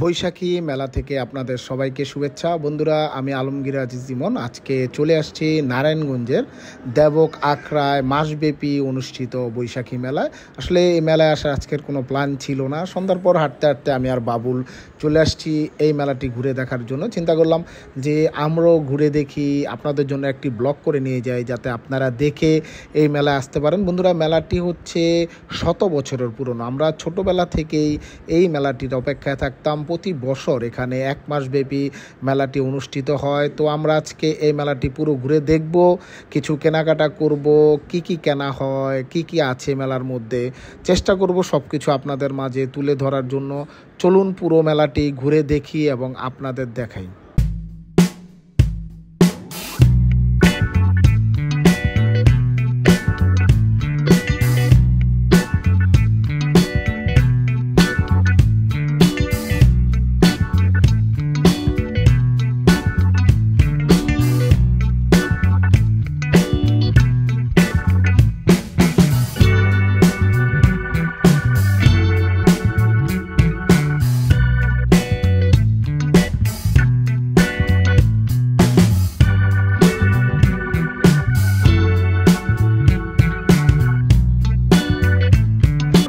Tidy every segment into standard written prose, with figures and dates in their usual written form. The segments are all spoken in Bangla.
বৈশাখী মেলা থেকে আপনাদের সবাইকে শুভেচ্ছা। বন্ধুরা, আমি আলমগীর আজিজ জীবন আজকে চলে আসছি নারায়ণগঞ্জের দেবক আখড়ায় মাসব্যাপী অনুষ্ঠিত বৈশাখী মেলায়। আসলে এই মেলায় আসার আজকের কোনো প্ল্যান ছিল না। সন্ধ্যার পর হাঁটতে হাঁটতে আমি আর বাবুল চলে আসছি এই মেলাটি ঘুরে দেখার জন্য। চিন্তা করলাম যে আমরাও ঘুরে দেখি, আপনাদের জন্য একটি ব্লগ করে নিয়ে যাই যাতে আপনারা দেখে এই মেলায় আসতে পারেন। বন্ধুরা, মেলাটি হচ্ছে 100 বছরের পুরনো। আমরা ছোটোবেলা থেকেই এই মেলাটির অপেক্ষায় থাকতাম। প্রতি বছর এখানে 1 মাস ব্যাপী মেলাটি অনুষ্ঠিত হয়। তো আমরা আজকে এই মেলাটি পুরো ঘুরে দেখব, কিছু কেনাকাটা করব, কি কি কেনা হয়, কি কি আছে মেলার মধ্যে, চেষ্টা করব সব কিছু আপনাদের মাঝে তুলে ধরার জন্য। চলুন পুরো মেলাটি ঘুরে দেখি এবং আপনাদের দেখাই।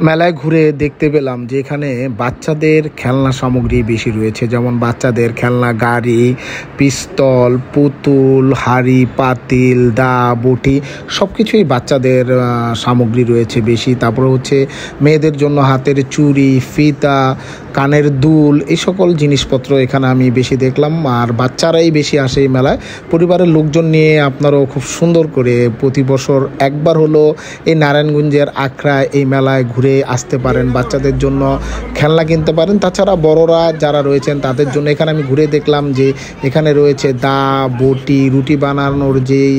মেলায় ঘুরে দেখতে পেলাম যে এখানে বাচ্চাদের খেলনা সামগ্রী বেশি রয়েছে, যেমন বাচ্চাদের খেলনা গাড়ি, পিস্তল, পুতুল, হাঁড়ি, পাতিল, দা, বটি, সব কিছুই বাচ্চাদের সামগ্রী রয়েছে বেশি। তারপরে হচ্ছে মেয়েদের জন্য হাতের চুড়ি, ফিতা, কানের দুল, এই সকল জিনিসপত্র এখানে আমি বেশি দেখলাম। আর বাচ্চারাই বেশি আসে এই মেলায়। পরিবারের লোকজন নিয়ে আপনারাও খুব সুন্দর করে প্রতি বছর একবার হলো এই নারায়ণগঞ্জের আখড়ায় এই মেলায় ঘুরে আসতে পারেন, বাচ্চাদের জন্য খেলনা কিনতে পারেন। তাছাড়া বড়রা যারা রয়েছেন তাদের জন্য এখানে আমি ঘুরে দেখলাম যে এখানে রয়েছে দা, বটি, রুটি বানানোর যেই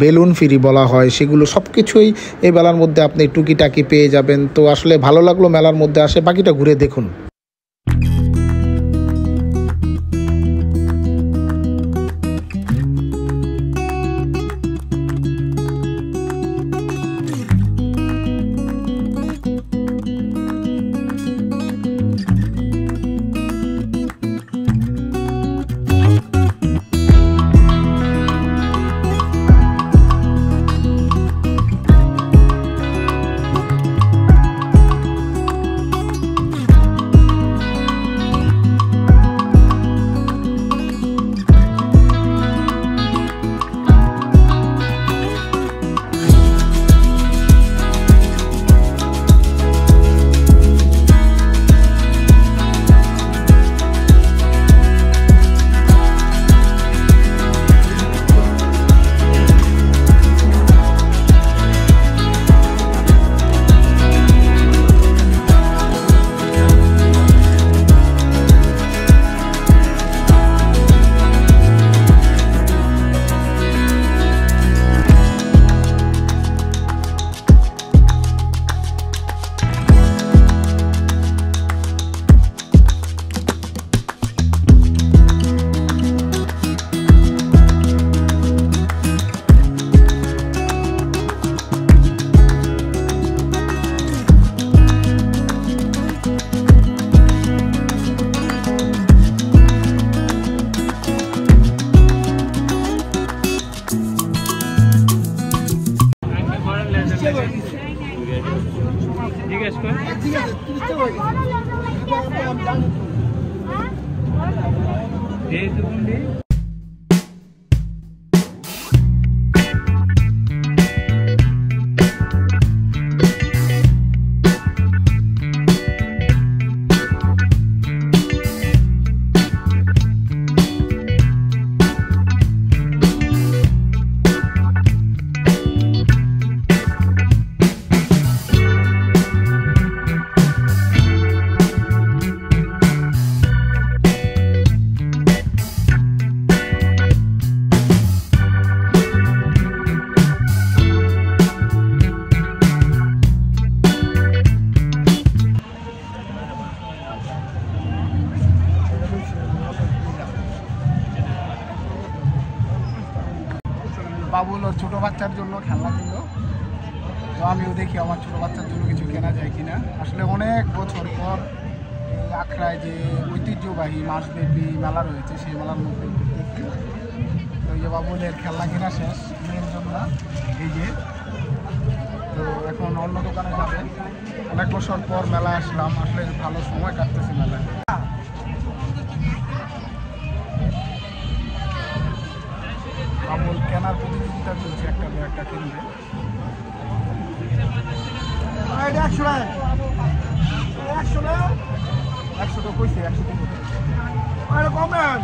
বেলুন ফ্রি বলা হয়, সেগুলো সব কিছুই এই মেলার মধ্যে আপনি টুকিটাকি পেয়ে যাবেন। তো আসলে ভালো লাগলো মেলার মধ্যে আসে। বাকিটা ঘুরে দেখুন। বাবুল ওর ছোটো বাচ্চার জন্য খেলনা কিনলো। তো আমিও দেখি আমার ছোটো বাচ্চার জন্য কিছু কেনা যায় কিনা। আসলে অনেক বছর পর আখড়ায় যে ঐতিহ্যবাহী মাসব্যাপী মেলা রয়েছে সেই মেলার মধ্যে তো এই যে বাবুলের খেলনা কেনা শেষ মেয়ের জন্য এই যে তো এখন অন্য দোকানে যাবে অনেক বছর পর মেলা আসলাম আসলে ভালো সময় কাটতেছে মেলায় বাবুল কেনার প্রতিযোগিতা চলছে একটা কিনবে 100 তো কইছে 100 কমেন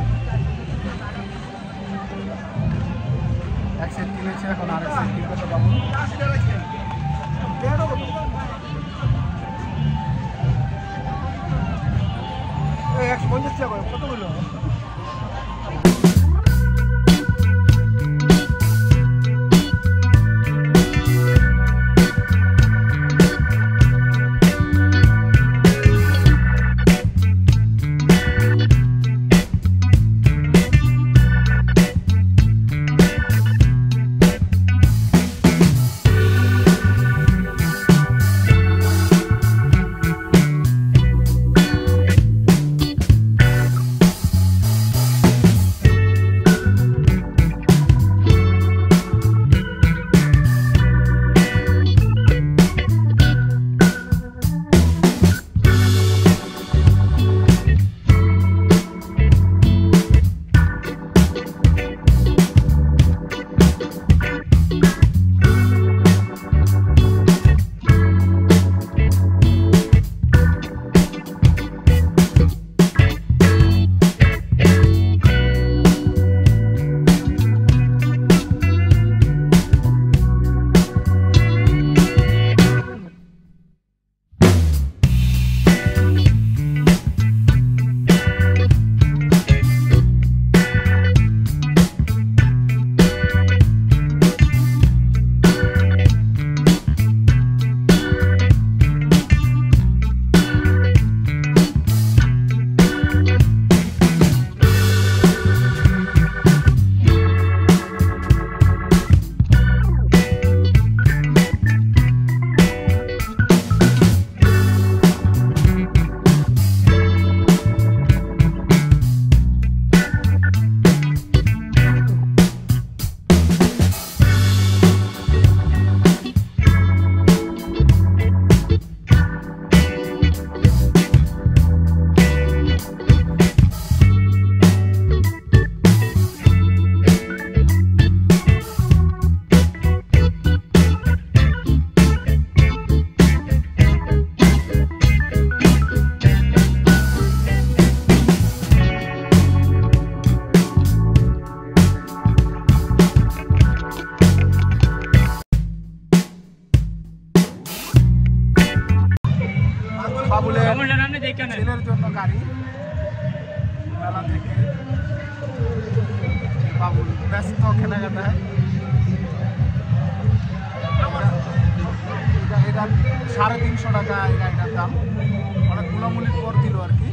এক সেট কিনেছে এখন আরেক সেট কিনবে তো বাবু এই 150 টাকা কত হলো ছেলের জন্য গাড়ি মেলা থেকে বাবুল ব্যস্ত কেনাকাটায় এটা 350 টাকা এই গাড়িটার দাম অনেক মূলামূলির পর দিল আর কি